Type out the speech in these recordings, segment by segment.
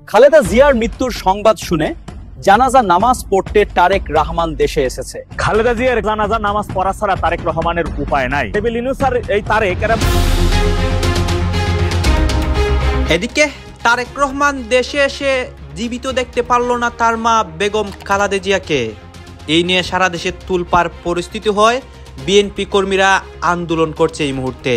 খালেদা জিয়ার মৃত্যুর সংবাদ শুনে জানাজা নামাজ পড়তে তারেক রহমান দেশে এসেছে। খালেদা জিয়ার জানাজা নামাজ পড়া ছাড়া তারেক রহমানের উপায় নাই। এই তারেক এদিকে তারেক রহমান দেশে এসে জীবিত দেখতে পারল না তার মা বেগম খালেদা জিয়াকে। এই নিয়ে সারা দেশে তুলপাড় পরিস্থিতি হয়। বিএনপি কর্মীরা আন্দোলন করছে এই মুহূর্তে।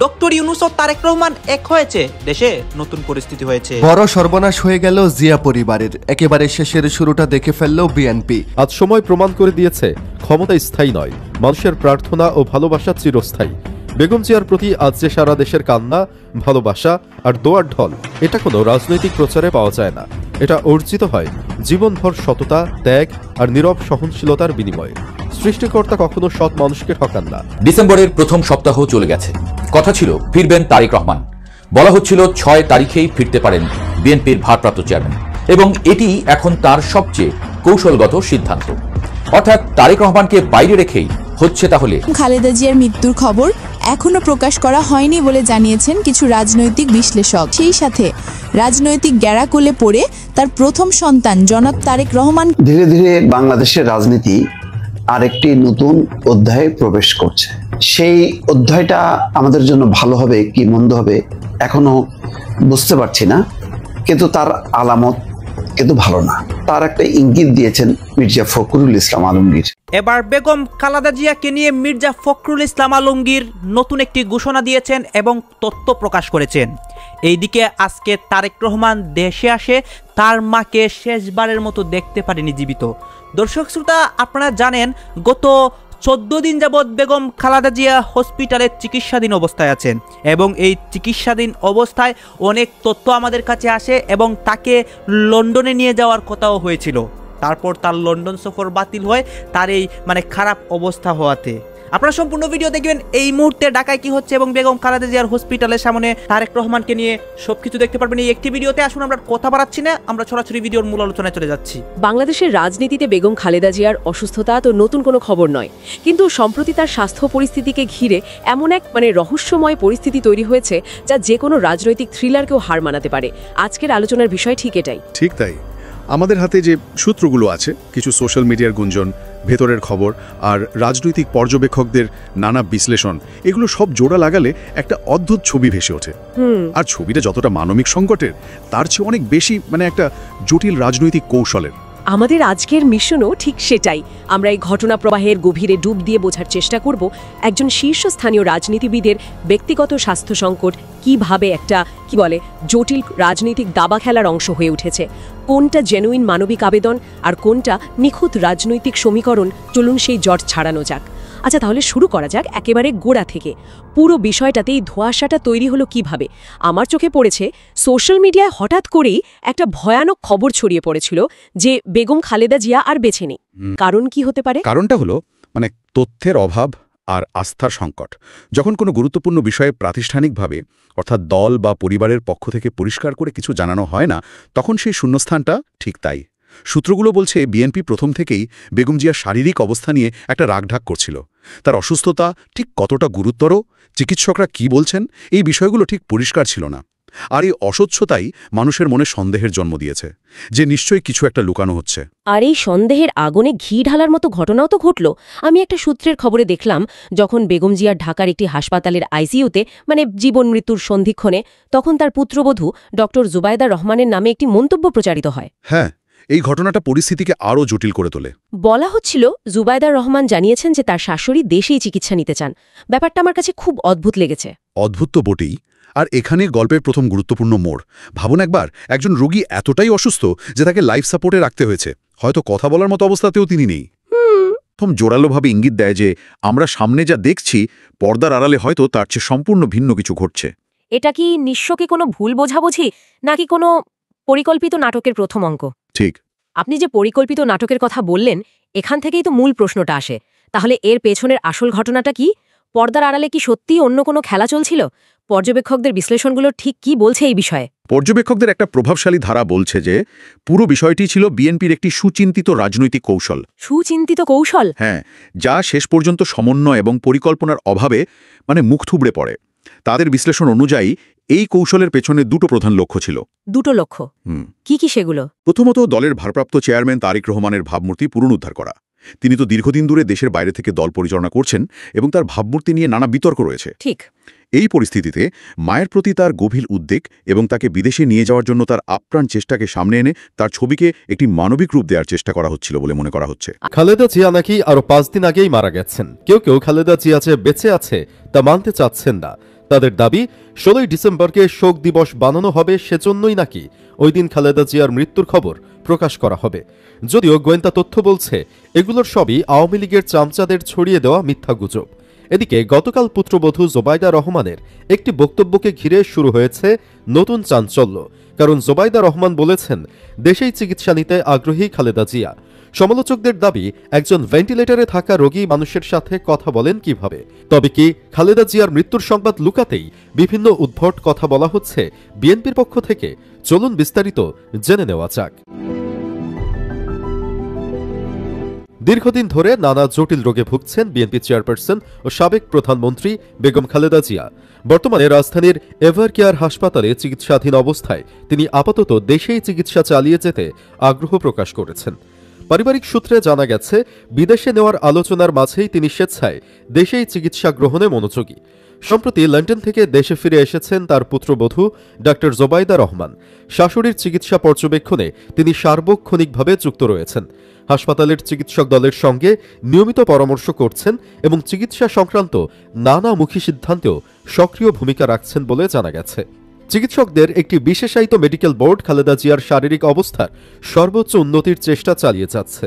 ডক্টর ইউনূস ও তারেক রহমান এক হয়েছে, দেশে নতুন পরিস্থিতি হয়েছে। বড় সর্বনাশ হয়ে গেল জিয়া পরিবারের। একেবারে শেষের শুরুটা দেখে ফেলল বিএনপি। আজ সময় প্রমাণ করে দিয়েছে ক্ষমতা স্থায়ী নয়, মানুষের প্রার্থনা ও ভালোবাসা চিরস্থায়ী। বেগম জিয়ার প্রতি আজ যে সারা দেশের কান্না, ভালোবাসা আর দোয়ার ঢল, এটা কোনো রাজনৈতিক প্রচারে পাওয়া যায় না। এটা অর্জিত হয় জীবনভর সততা, ত্যাগ আর নীরব সহনশীলতার বিনিময়ে। সৃষ্টিকর্তা কখনো সৎ মানুষকে ঠকান না। ডিসেম্বরের প্রথম সপ্তাহ চলে গেছে। কথা ছিল ফিরবেন তারেক রহমান। বলা হচ্ছিল 6 তারিখেই ফিরতে পারেন বিএনপির ভারপ্রাপ্ত চেয়ারম্যান, এবং এটি এখন তার সবচেয়ে কৌশলগত সিদ্ধান্ত। অর্থাৎ তারেক রহমানকে বাইরে রেখেই হচ্ছে তাহলে। খালেদা জিয়ার মৃত্যুর খবর এখনো প্রকাশ করা হয়নি বলে জানিয়েছেন কিছু রাজনৈতিক বিশ্লেষক। সেই সাথে রাজনৈতিক গ্যারাকোলে পড়ে তার প্রথম সন্তান জনাব তারেক রহমান। ধীরে ধীরে বাংলাদেশের রাজনীতি আরেকটি নতুন অধ্যায়ে প্রবেশ করছে। সেই অধ্যায়টা আমাদের জন্য ভালো হবে কি মন্দ হবে এখনো বুঝতে পারছি না, কিন্তু তার আলামত কিন্তু ভালো না। তার একটা ইঙ্গিত দিয়েছেন মির্জা ফখরুল ইসলাম আলমগীর। এবার বেগম খালেদা জিয়াকে নিয়ে মির্জা ফখরুল ইসলাম আলমগীর নতুন একটি ঘোষণা দিয়েছেন এবং তথ্য প্রকাশ করেছেন। এইদিকে আজকে তারেক রহমান দেশে আসে তার মাকে শেষবারের মতো দেখতে পারেনি জীবিত। দর্শক শ্রোতা, আপনারা জানেন গত 14 দিন যাবৎ বেগম খালেদা জিয়া হসপিটালে চিকিৎসাধীন অবস্থায় আছেন, এবং এই চিকিৎসাধীন অবস্থায় অনেক তথ্য আমাদের কাছে আসে এবং তাকে লন্ডনে নিয়ে যাওয়ার কথাও হয়েছিল। তারপর তার লন্ডন সফর বাতিল হয় তার এই খারাপ অবস্থা হওয়াতে। আপনারা সম্পূর্ণ ভিডিও দেখবেন এই মুহূর্তে ঢাকায় কি হচ্ছে এবং বেগম খালেদা জিয়ার হসপিটালের সামনে তারেক রহমানকে নিয়ে সবকিছু দেখতে পারবেন এই একটি ভিডিওতে। আসুন আমরা কথা বাড়াচ্ছি না, আমরা সরাসরি ভিডিওর মূল আলোচনায় চলে যাচ্ছি। বাংলাদেশের রাজনীতিতে বেগম খালেদা জিয়ার অসুস্থতা তো নতুন কোনো খবর নয়, কিন্তু সম্প্রতি তার স্বাস্থ্য পরিস্থিতিকে ঘিরে এমন এক রহস্যময় পরিস্থিতি তৈরি হয়েছে যা যে কোনো রাজনৈতিক থ্রিলারকেও হার মানাতে পারে। আজকের আলোচনার বিষয় ঠিক এটাই। ঠিক তাই। আমাদের হাতে যে সূত্রগুলো আছে, কিছু সোশ্যাল মিডিয়ার গুঞ্জন, ভেতরের খবর আর রাজনৈতিক পর্যবেক্ষকদের নানা বিশ্লেষণ, এগুলো সব জোড়া লাগালে একটা অদ্ভুত ছবি ভেসে ওঠে। আর ছবিটা যতটা মানবিক সংকটের, তার চেয়ে অনেক বেশি একটা জটিল রাজনৈতিক কৌশলের। আমাদের আজকের মিশনও ঠিক সেটাই। আমরা এই ঘটনা প্রবাহের গভীরে ডুব দিয়ে বোঝার চেষ্টা করব একজন শীর্ষস্থানীয় রাজনীতিবিদের ব্যক্তিগত স্বাস্থ্য সংকট কিভাবে একটা জটিল রাজনৈতিক দাবা খেলার অংশ হয়ে উঠেছে। কোনটা জেনুইন মানবিক আবেদন আর কোনটা নিখুঁত রাজনৈতিক সমীকরণ। চলুন সেই জট ছাড়ানো যাক। আচ্ছা, তাহলে শুরু করা যাক একেবারে গোড়া থেকে। পুরো বিষয়টাতেই ধোঁয়াশাটা তৈরি হলো কিভাবে? আমার চোখে পড়েছে সোশ্যাল মিডিয়ায় হঠাৎ করেই একটা ভয়ানক খবর ছড়িয়ে পড়েছিল যে বেগম খালেদা জিয়া আর বেঁচে নেই। কারণ কি হতে পারে? কারণটা হলো তথ্যের অভাব আর আস্থার সংকট। যখন কোনো গুরুত্বপূর্ণ বিষয়ে প্রাতিষ্ঠানিকভাবে, অর্থাৎ দল বা পরিবারের পক্ষ থেকে পরিষ্কার করে কিছু জানানো হয় না, তখন সেই শূন্যস্থানটা ঠিক তাই। সূত্রগুলো বলছে বিএনপি প্রথম থেকেই বেগম জিয়ার শারীরিক অবস্থা নিয়ে একটা রাগঢাক করছিল। তার অসুস্থতা ঠিক কতটা গুরুতর, চিকিৎসকরা কি বলছেন, এই বিষয়গুলো ঠিক পরিষ্কার ছিল না। আর এই অস্বচ্ছতাই মানুষের মনে সন্দেহের জন্ম দিয়েছে যে নিশ্চয়ই কিছু একটা লুকানো হচ্ছে। আর এই সন্দেহের আগুনে ঘি ঢালার মতো ঘটনাও তো ঘটল। আমি একটা সূত্রের খবরে দেখলাম, যখন বেগম জিয়ার ঢাকার একটি হাসপাতালের আইসিইউতে জীবন মৃত্যুর সন্ধিক্ষণে, তখন তার পুত্রবধূ ডক্টর জুবাইদা রহমানের নামে একটি মন্তব্য প্রচারিত হয়। হ্যাঁ, এই ঘটনাটা পরিস্থিতিকে আরও জটিল করে তোলে। বলা হচ্ছিল জুবাইদা রহমান জানিয়েছেন যে তার শাশুড়ি দেশেই চিকিৎসা নিতে চান। ব্যাপারটা আমার কাছে খুব অদ্ভুত লেগেছে। অদ্ভুত তো বটেই। আর এখানে গল্পের প্রথম গুরুত্বপূর্ণ মোড়। ভাবুন একবার, একজন রোগী এতটাই অসুস্থ যে তাকে লাইফ সাপোর্টে রাখতে হয়েছে, হয়তো কথা বলার মতো অবস্থাতেও তিনি নেই। প্রথম জোরালোভাবে ইঙ্গিত দেয় যে আমরা সামনে যা দেখছি পর্দার আড়ালে হয়তো তার চেয়ে সম্পূর্ণ ভিন্ন কিছু ঘটছে। এটা কি নিঃস্বকে কোনো ভুল বোঝাবুঝি, নাকি কোনো পরিকল্পিত নাটকের প্রথম অঙ্ক? ঠিক। আপনি যে পরিকল্পিত নাটকের কথা বললেন, এখান থেকেই তো মূল প্রশ্নটা আসে। তাহলে এর পেছনের আসল ঘটনাটা কি? পর্দার আড়ালে কি সত্যিই অন্য কোনো খেলা চলছিল? পর্যবেক্ষকদের বিশ্লেষণগুলো ঠিক কি বলছে এই বিষয়ে? পর্যবেক্ষকদের একটা প্রভাবশালী ধারা বলছে যে পুরো বিষয়টি ছিল বিএনপির একটি সুচিন্তিত রাজনৈতিক কৌশল। সুচিন্তিত কৌশল? হ্যাঁ, যা শেষ পর্যন্ত সমন্বয় এবং পরিকল্পনার অভাবে মুখ থুবড়ে পড়ে। তাদের বিশ্লেষণ অনুযায়ী এই কৌশলের পেছনে দুটো প্রধান লক্ষ্য ছিল। দুটো লক্ষ্য কি কি সেগুলো? প্রথমত, দলের ভারপ্রাপ্ত চেয়ারম্যান তারেক রহমানের ভাবমূর্তি পুনরুদ্ধার করা। তিনি তো দীর্ঘদিন ধরে দেশের বাইরে থেকে দল পরিচালনা করছেন এবং তার ভাবমূর্তি নিয়ে নানা বিতর্ক রয়েছে। ঠিক এই পরিস্থিতিতে মায়ের প্রতি তার গভীর উদ্বেগ এবং তাকে বিদেশে নিয়ে যাওয়ার জন্য তার আপ্রাণ চেষ্টাকে সামনে এনে তার ছবিকে একটি মানবিক রূপ দেওয়ার চেষ্টা করা হচ্ছিল বলে মনে করা হচ্ছে। খালেদা জিয়া নাকি আরো 5 দিন আগেই মারা গেছেন। কেউ কেউ খালেদা জিয়া যে বেঁচে আছে তা মানতে চাচ্ছেন না। তাদের দাবি 16 ডিসেম্বরকে শোক দিবস বানানো হবে, সেজন্যই নাকি ওই দিন খালেদা জিয়ার মৃত্যুর খবর প্রকাশ করা হবে। যদিও গোয়েন্দা তথ্য বলছে এগুলোর সবই আওয়ামী লীগের চামচাদের ছড়িয়ে দেওয়া মিথ্যা গুজব। এদিকে গতকাল পুত্রবধূ জোবাইদা রহমানের একটি বক্তব্যকে ঘিরে শুরু হয়েছে নতুন চাঞ্চল্য। কারণ জোবাইদা রহমান বলেছেন দেশেই চিকিৎসা নিতে আগ্রহী খালেদা জিয়া। সমালোচকদের দাবি একজন ভেন্টিলেটরে থাকা রোগী মানুষের সাথে কথা বলেন কিভাবে? তবে কি খালেদা জিয়ার মৃত্যুর সংবাদ লুকাতেই বিভিন্ন উদ্ভট কথা বলা হচ্ছে বিএনপির পক্ষ থেকে? চলুন বিস্তারিত জেনে নেওয়া যাক। দীর্ঘদিন ধরে নানা জটিল রোগে ভুগছেন বিএনপি চেয়ারপারসন ও সাবেক প্রধানমন্ত্রী বেগম খালেদা জিয়া। বর্তমানে রাজধানীর এভার কেয়ার হাসপাতালে চিকিৎসাধীন অবস্থায় তিনি আপাতত দেশেই চিকিৎসা চালিয়ে যেতে আগ্রহ প্রকাশ করেছেন। পারিবারিক সূত্রে জানা গেছে বিদেশে নেওয়ার আলোচনার মাঝেই তিনি স্বেচ্ছায় দেশেই চিকিৎসা গ্রহণে মনোযোগী। সম্প্রতি লন্ডন থেকে দেশে ফিরে এসেছেন তার পুত্রবধূ ডাক্তার জোবাইদা রহমান। শাশুড়ির চিকিৎসা পর্যবেক্ষণে তিনি সার্বক্ষণিকভাবে যুক্ত রয়েছেন। হাসপাতালের চিকিৎসক দলের সঙ্গে নিয়মিত পরামর্শ করছেন এবং চিকিৎসা সংক্রান্ত নানামুখী সিদ্ধান্তেও সক্রিয় ভূমিকা রাখছেন বলে জানা গেছে। চিকিৎসকদের একটি বিশেষায়িত মেডিকেল বোর্ড খালেদা জিয়ার শারীরিক অবস্থার সর্বোচ্চ উন্নতির চেষ্টা চালিয়ে যাচ্ছে।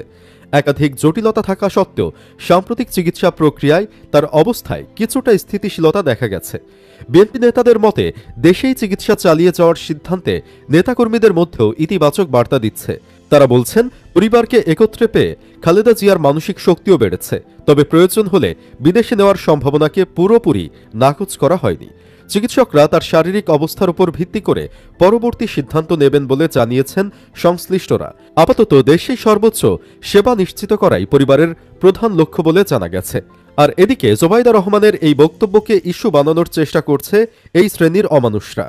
একাধিক জটিলতা থাকা সত্ত্বেও সাম্প্রতিক চিকিৎসা প্রক্রিয়ায় তার অবস্থায় কিছুটা স্থিতিশীলতা দেখা গেছে। বিএনপি নেতাদের মতে দেশেই চিকিৎসা চালিয়ে যাওয়ার সিদ্ধান্তে নেতাকর্মীদের মধ্যেও ইতিবাচক বার্তা দিচ্ছে। তারা বলছেন পরিবারকে একত্রে পেয়ে খালেদা জিয়ার মানসিক শক্তিও বেড়েছে। তবে প্রয়োজন হলে বিদেশে নেওয়ার সম্ভাবনাকে পুরোপুরি নাকচ করা হয়নি। চিকিৎসকরা তার শারীরিক অবস্থার উপর ভিত্তি করে পরবর্তী সিদ্ধান্ত নেবেন বলে জানিয়েছেন সংশ্লিষ্টরা। আপাতত দেশেই সর্বোচ্চ সেবা নিশ্চিত করাই পরিবারের প্রধান লক্ষ্য বলে জানা গেছে। আর এদিকে জোবাইদা রহমানের এই বক্তব্যকে ইস্যু বানানোর চেষ্টা করছে এই শ্রেণীর অমানুষরা।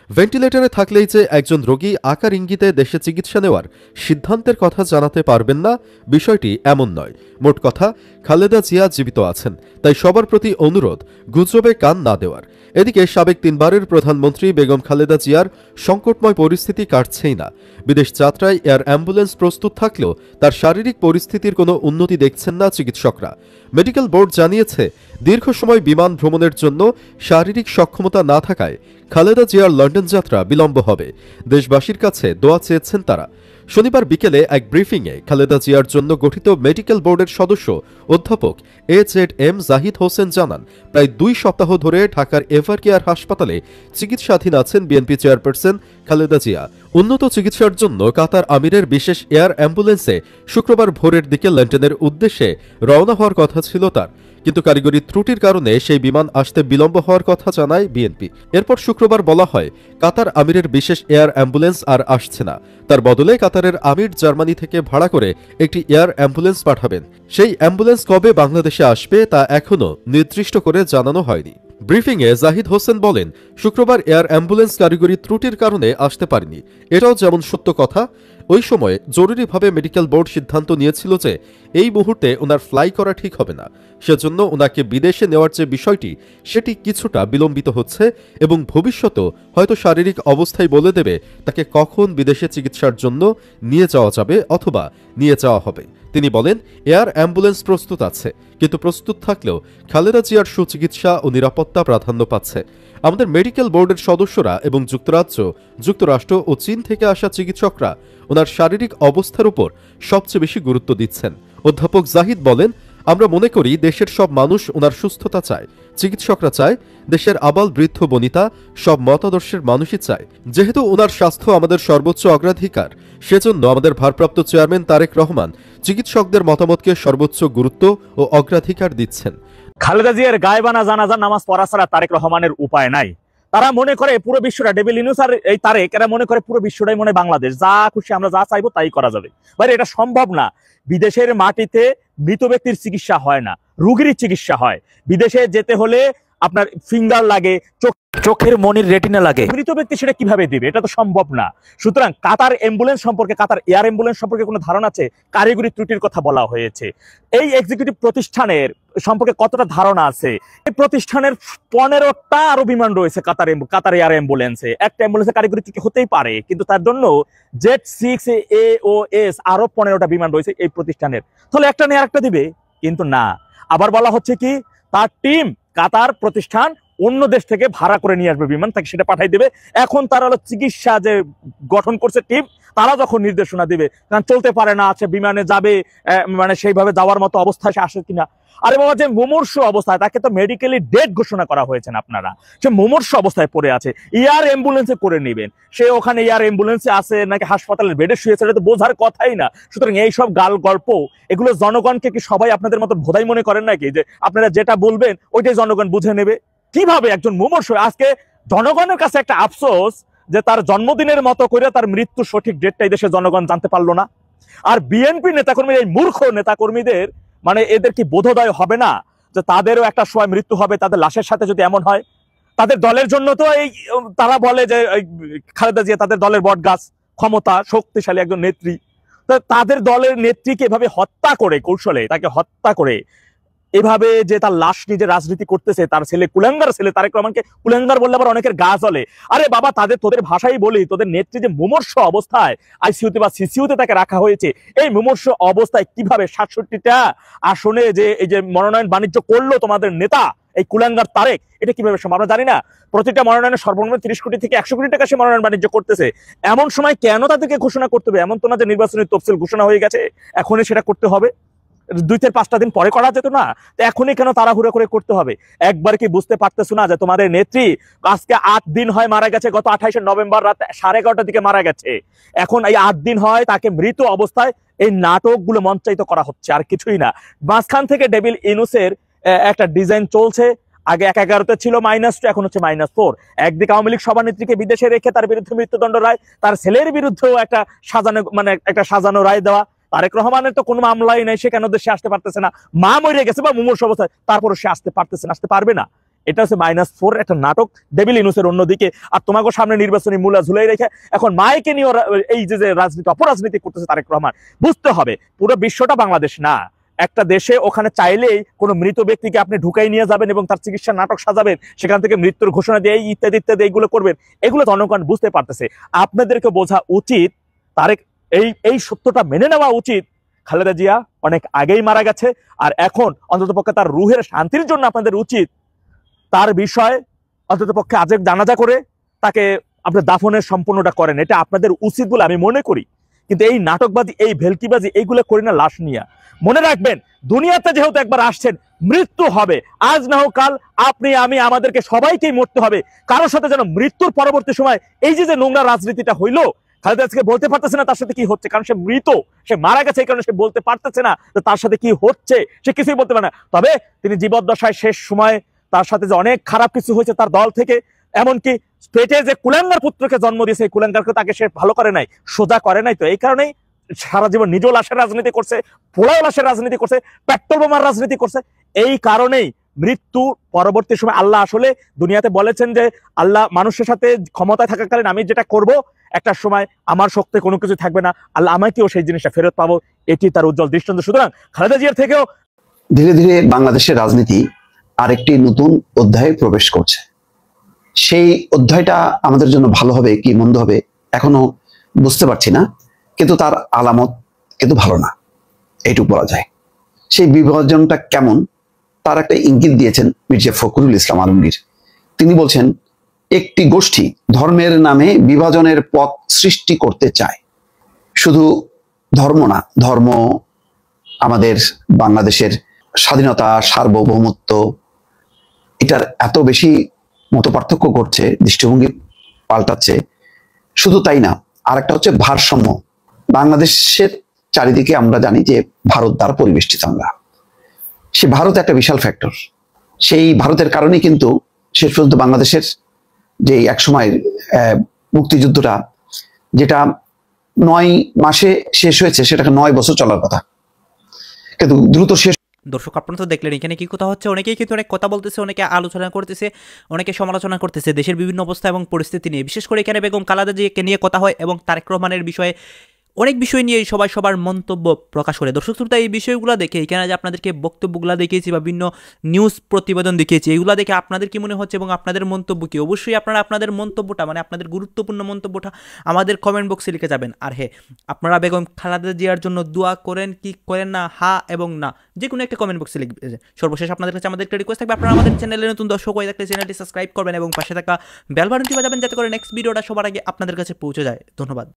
ভেন্টিলেটরে থাকলেই যে একজন রোগী আকার ইঙ্গিতে দেশে চিকিৎসা নেওয়ার সিদ্ধান্তের কথা জানাতে পারবেন না, বিষয়টি এমন নয়। মোট কথা, খালেদা জিয়া জীবিত আছেন, তাই সবার প্রতি অনুরোধ গুজবে কান না দেওয়ার। এদিকে সাবেক 3 বারের প্রধানমন্ত্রী বেগম খালেদা জিয়ার সংকটময় পরিস্থিতি কাটছেই না। বিদেশ যাত্রায় এয়ার অ্যাম্বুলেন্স প্রস্তুত থাকলেও তার শারীরিক পরিস্থিতির কোনো উন্নতি দেখছেন না চিকিৎসকরা। মেডিকেল বোর্ড জানিয়েছে দীর্ঘ সময় বিমান ভ্রমণের জন্য শারীরিক সক্ষমতা না থাকায় খালেদা জিয়ার লন্ডন যাত্রা বিলম্ব হবে। দেশবাসীর কাছে দোয়া চেয়েছেন তারা। শনিবার বিকেলে এক ব্রিফিংয়ে খালেদা জিয়ার জন্য গঠিত মেডিকেল বোর্ডের সদস্য অধ্যাপক AZM জাহিদ হোসেন জানান, প্রায় 2 সপ্তাহ ধরে ঢাকার এভার কেয়ার হাসপাতালে চিকিৎসাধীন আছেন বিএনপি চেয়ারপারসন খালেদা জিয়া। উন্নত চিকিৎসার জন্য কাতার আমিরের বিশেষ এয়ার অ্যাম্বুলেন্সে শুক্রবার ভোরের দিকে লন্ডনের উদ্দেশ্যে রওনা হওয়ার কথা ছিল তার, কিন্তু কারিগরি ত্রুটির কারণে সেই বিমান আসতে বিলম্ব হওয়ার কথা জানায় বিএনপি। এরপর শুক্রবার বলা হয় কাতার আমিরের বিশেষ এয়ার অ্যাম্বুলেন্স আর আসছে না। তার বদলে কাতারের আমির জার্মানি থেকে ভাড়া করে একটি এয়ার অ্যাম্বুলেন্স পাঠাবেন। সেই অ্যাম্বুলেন্স কবে বাংলাদেশে আসবে তা এখনও নির্দিষ্ট করে জানানো হয়নি। ব্রিফিংয়ে জাহিদ হোসেন বলেন, শুক্রবার এয়ার অ্যাম্বুলেন্স কারিগরি ত্রুটির কারণে আসতে পারেনি। এটাও যেমন সত্য কথা, ওই সময় জরুরিভাবে মেডিকেল বোর্ড সিদ্ধান্ত নিয়েছিল যে এই মুহূর্তে ওনার ফ্লাই করা ঠিক হবে না। সেজন্য ওনাকে বিদেশে নেওয়ার যে বিষয়টি সেটি কিছুটা বিলম্বিত হচ্ছে এবং ভবিষ্যতেও হয়তো শারীরিক অবস্থায় বলে দেবে তাকে কখন বিদেশে চিকিৎসার জন্য নিয়ে যাওয়া যাবে অথবা নিয়ে যাওয়া হবে। তিনি বলেন, এয়ার অ্যাম্বুলেন্স প্রস্তুত আছে, কিন্তু প্রস্তুত থাকলেও খালেদা জিয়ার সুচিকিৎসা ও নিরাপত্তা প্রাধান্য পাচ্ছে। আমাদের মেডিকেল বোর্ডের সদস্যরা এবং যুক্তরাষ্ট্র ও চীন থেকে আসা চিকিৎসকরা ওনার শারীরিক অবস্থার উপর সবচেয়ে বেশি গুরুত্ব দিচ্ছেন। অধ্যাপক জাহিদ বলেন, আমরা মনে করি দেশের সব মানুষ ওনার সুস্থতা চায়। চিকিৎসকরা চায়, দেশের আবাল বৃদ্ধ বনিতা সব মতাদর্শের মানুষই চায়। যেহেতু ওনার স্বাস্থ্য আমাদের সর্বোচ্চ অগ্রাধিকার, সেজন্য আমাদের ভারপ্রাপ্ত চেয়ারম্যান তারেক রহমান চিকিৎসকদের মতামতকে সর্বোচ্চ গুরুত্ব ও অগ্রাধিকার দিচ্ছেন। খালেদা জিয়ার গায়বানা জানাজার নামাজ পড়া ছাড়া তারেক রহমানের উপায় নাই। তারা মনে করে পুরো বিশ্বটা ডেভিল ইউনুস আর এই তারেক এরা মনে করে পুরো বিশ্বটাই মনে বাংলাদেশ, যা খুশি আমরা যা চাইবো তাই করা যাবে। ভাই এটা সম্ভব না। বিদেশের মাটিতে মৃত ব্যক্তির চিকিৎসা হয় না, রোগীর চিকিৎসা হয়। বিদেশে যেতে হলে আপনার ফিঙ্গার লাগে, চোখের মনির রেটিনা লাগে, মৃত ব্যক্তি সেটা কিভাবে দিবে? এটা তো সম্ভব না। সুতরাং কাতার অ্যাম্বুলেন্স সম্পর্কে, কাতার এয়ার অ্যাম্বুলেন্স সম্পর্কে কোনো ধারণা আছে? কারিগরি ত্রুটির কথা বলা হয়েছে। এই এক্সিকিউটিভ প্রতিষ্ঠানের সম্পর্কে কতটা ধারণা আছে? এই প্রতিষ্ঠানের 15টা আরো বিমান রয়েছে কাতার এয়ার অ্যাম্বুলেন্সে। একটা অ্যাম্বুলেন্সে কারিগরি ত্রুটি হতেই পারে, কিন্তু তার জন্য Z6AOS আরো 15টা বিমান রয়েছে এই প্রতিষ্ঠানের। তাহলে একটা নিয়ে আরেকটা দিবে? কিন্তু না। আবার বলা হচ্ছে কি, তার টিম কাতার প্রতিষ্ঠান অন্য দেশ থেকে ভাড়া করে নিয়ে আসবে বিমান, তাকে সেটা পাঠাই দেবে। এখন তারা হলো চিকিৎসা যে গঠন করছে টিম, তারা যখন নির্দেশনা দিবে, কারণ চলতে পারে না, আছে বিমানে যাবে, মানে সেইভাবে যাওয়ার মতো অবস্থায় সে আসে কিনা। আরে বাবা, যে মুমূর্ষ অবস্থায়, তাকে তো মেডিকেলি ডেড ঘোষণা করা হয়েছে আপনারা, সে মুমূর্ষ অবস্থায় পড়ে আছে, এয়ার অ্যাম্বুলেন্সে করে নেবেন। সে ওখানে এয়ার অ্যাম্বুলেন্সে আছে নাকি হাসপাতালের বেডে শুয়েছে, এটা তো বোঝার কথাই না। সুতরাং এইসব গাল গল্প, এগুলো জনগণকে কি সবাই আপনাদের মতো ভোদাই মনে করেন নাকি, যে আপনারা যেটা বলবেন ওইটাই জনগণ বুঝে নেবে? কিভাবে একজন মুমূর্ষ, আজকে জনগণের কাছে একটা আফসোস যে তার জন্মদিনের মতো করে তার মৃত্যু সঠিক ডেটটাই দেশে জনগণ জানতে পারলো না। আর বিএনপি নেতাকর্মী, এই মূর্খ নেতাকর্মীদের মানে এদের কি বোধোদয় হবে না যে তাদেরও একটা সময় মৃত্যু হবে? তাদের লাশের সাথে যদি এমন হয়, তাদের দলের জন্য তো এই তারা বলে যে খালেদা জিয়া তাদের দলের বটগাছ, ক্ষমতা, শক্তিশালী একজন নেত্রী, তাদের দলের নেত্রীকে এভাবে হত্যা করে, কৌশলে তাকে হত্যা করে, এভাবে যে তার লাশ নিয়ে যে রাজনীতি করতেছে, তার ছেলে কুলাঙ্গার ছেলে তারেক রহমানকে কুলাঙ্গার বললে আবার অনেকের গা জ্বলে। আরে বাবা, তোদের ভাষাই বলি, তোদের নেত্রী যে মুমূর্ষ অবস্থায় আইসিইউতে বা সিসিইউতে তাকে রাখা হয়েছে, এই মুমূর্ষ অবস্থায় কিভাবে 67টা আসনে যে এই যে মনোনয়ন বাণিজ্য করলো তোমাদের নেতা এই কুলাঙ্গার তারেক, এটা কিভাবে সম্ভব? আমরা জানি না প্রতিটা মনোনয়নে সর্বনিম্ন 30 কোটি থেকে 100 কোটি টাকা সে মনোনয়ন বাণিজ্য করতেছে। এমন সময় কেন তাদেরকে ঘোষণা করতে হবে? এমন তো না যে নির্বাচনী তফসিল ঘোষণা হয়ে গেছে, এখনই সেটা করতে হবে, 2-5টা দিন পরে করা যেত না? এখনই কেন তাড়াহুড়ো করে করতে হবে? একবার কি বুঝতে পারতেছো না যে তোমাদের নেত্রী আজকে 8 দিন হয় মারা গেছে, গত 28শে নভেম্বর রাত 11:30টার দিকে মারা গেছে। এখন এই 8 দিন হয় তাকে মৃত অবস্থায় এই নাটকগুলো মঞ্চায়িত করা হচ্ছে, আর কিছুই না। মাঝখান থেকে ডেভিল ইনুসের একটা ডিজাইন চলছে, আগে 1-11তে ছিল -2, এখন হচ্ছে -4। একদিকে আওয়ামী লীগ সভানেত্রীকে বিদেশে রেখে তার বিরুদ্ধে মৃত্যুদণ্ড রায়, তার ছেলের বিরুদ্ধেও একটা সাজানো রায় দেওয়া। তারেক রহমানের তো কোনো মামলাই নেই, সে কেন দেশে আসতে পারতেছে না? মা মরে গেছে বা মুমূর্ষ অবস্থায়, তারপরে সে আসতে পারতেছে না, আসতে পারবে না। এটা হচ্ছে -4 একটা নাটক ডেভিল ইনুসের অন্যদিকে। আর তোমাকে সামনে নির্বাচনী মূলা ঝুলাই রেখে এখন মাইকে নিয়ে এই যে রাজনীতি, অপরাজনীতি করতেছে তারেক রহমান। বুঝতে হবে পুরো বিশ্বটা বাংলাদেশ না। একটা দেশে ওখানে চাইলেই কোনো মৃত ব্যক্তিকে আপনি ঢুকাই নিয়ে যাবেন এবং তার চিকিৎসার নাটক সাজাবেন, সেখান থেকে মৃত্যুর ঘোষণা দিয়ে ইত্যাদি ইত্যাদি এইগুলো করবেন, এগুলো জনগণ বুঝতে পারতেছে। আপনাদেরকে বোঝা উচিত, তারেক এই সত্যটা মেনে নেওয়া উচিত, খালেদা জিয়া অনেক আগেই মারা গেছে। আর এখন অন্ততপক্ষে তার রুহের শান্তির জন্য আপনাদের উচিত তার বিষয়ে অন্ততপক্ষে আজকে জানাজা করে তাকে আপনার দাফনের সম্পূর্ণটা করেন, এটা আপনাদের উচিত বলে আমি মনে করি। কিন্তু এই নাটকবাজি, এই ভেলকিবাজি, এইগুলো করি না লাশ নিয়ে। মনে রাখবেন, দুনিয়াতে যেহেতু একবার আসছেন, মৃত্যু হবে, আজ না হোক কাল, আপনি আমি আমাদেরকে সবাইকেই মরতে হবে। কারোর সাথে যেন মৃত্যুর পরবর্তী সময় এই যে নোংরা রাজনীতিটা হইলো, খালেদা আজকে বলতে পারতেছে না তার সাথে কি হচ্ছে, কারণ সে মৃত, সে মারা গেছে, এই কারণে সে বলতে পারতেছে না তার সাথে কি হচ্ছে, সে কিছুই বলতে পারে না। তবে তিনি জীবদ্দশায় শেষ সময় তার সাথে যে অনেক খারাপ কিছু হয়েছে তার দল থেকে, এমনকি পেটে যে কুলাঙ্গার পুত্রকে জন্ম দিয়েছে, এই কুলাঙ্গারকে তাকে সে ভালো করে নাই, সোজা করে নাই। তো এই কারণেই সারা জীবন নিজ লাশের রাজনীতি করছে, পোড়াও লাশের রাজনীতি করছে, পেট্রোল বোমার রাজনীতি করছে। এই কারণেই মৃত্যু পরবর্তী সময় আল্লাহ আসলে দুনিয়াতে বলেছেন যে আল্লাহ মানুষের সাথে ক্ষমতায় থাকাকালীন আমি যেটা করব, একটা সময় আমার শক্তি কোনো কিছু থাকবে না, আল্লাহ আমাকেও সেই জিনিসটা ফেরত পাবো, এটি তার উজ্জ্বল দৃষ্টান্ত। সুতরাং খালেদা জিয়ার থেকেও ধীরে ধীরে বাংলাদেশের রাজনীতি আরেকটি নতুন অধ্যায়ে প্রবেশ করছে। সেই অধ্যায়টা আমাদের জন্য ভালো হবে কি মন্দ হবে এখনো বুঝতে পারছি না, কিন্তু তার আলামত কিন্তু ভালো না, এইটুকু বলা যায়। সেই বিভাজনটা কেমন তার একটা ইঙ্গিত দিয়েছেন মির্জা ফখরুল ইসলাম আলমগীর। তিনি বলছেন, একটি গোষ্ঠী ধর্মের নামে বিভাজনের পথ সৃষ্টি করতে চায়। শুধু ধর্ম না, ধর্ম আমাদের বাংলাদেশের স্বাধীনতা, সার্বভৌমত্ব, এটার এত বেশি মতপার্থক্য করছে, দৃষ্টিভঙ্গি পাল্টাচ্ছে। শুধু তাই না, আরেকটা হচ্ছে ভারসাম্য। বাংলাদেশের চারিদিকে আমরা জানি যে ভারত দ্বারা পরিবেষ্টিত আমরা, সে ভারত একটা বিশাল ফ্যাক্টর। সেই ভারতের কারণেই কিন্তু শেষ পর্যন্ত বাংলাদেশের যে একসময় মুক্তিযুদ্ধটা, যেটা 9 মাসে শেষ হয়েছে, সেটাকে 9 বছর চলার কথা, কিন্তু দ্রুত শেষ। দর্শক আপনারা তো দেখলেন এখানে কি কথা হচ্ছে, অনেকেই কিন্তু অনেক কথা বলতেছে, অনেকে আলোচনা করতেছে, অনেকে সমালোচনা করতেছে দেশের বিভিন্ন অবস্থা এবং পরিস্থিতি নিয়ে। বিশেষ করে এখানে বেগম খালেদা জিয়াকে নিয়ে কথা হয় এবং তারেক রহমানের বিষয়ে অনেক বিষয় নিয়ে সবাই সবার মন্তব্য প্রকাশ করে। দর্শক শ্রোতা, এই বিষয়গুলো দেখে এখানে যে আপনাদেরকে বক্তব্যগুলো দেখিয়েছি বা বিভিন্ন নিউজ প্রতিবেদন দেখিয়েছি, এইগুলো দেখে আপনাদের কি মনে হচ্ছে এবং আপনাদের মন্তব্য কি? অবশ্যই আপনারা আপনাদের মন্তব্যটা মানে আপনাদের গুরুত্বপূর্ণ মন্তব্যটা আমাদের কমেন্ট বক্সে লিখে যাবেন। আর হ্যাঁ, আপনারা বেগম খালেদা জিয়ার জন্য দোয়া করেন কি করেন না, হ্যাঁ এবং না, যে কোনো একটা কমেন্ট বক্সে লিখবে। সর্বশেষ আপনাদের কাছে আমাদের একটা রিকোয়েস্ট থাকবে, আপনারা আমাদের চ্যানেলে নতুন দর্শক হয়ে থাকলে চ্যানেলটি সাবস্ক্রাইব করবেন এবং পাশে থাকা বেল বাটনটি বাজাবেন যাতে করে নেক্সট ভিডিওটা সবার আগে আপনাদের কাছে পৌঁছে যায়। ধন্যবাদ।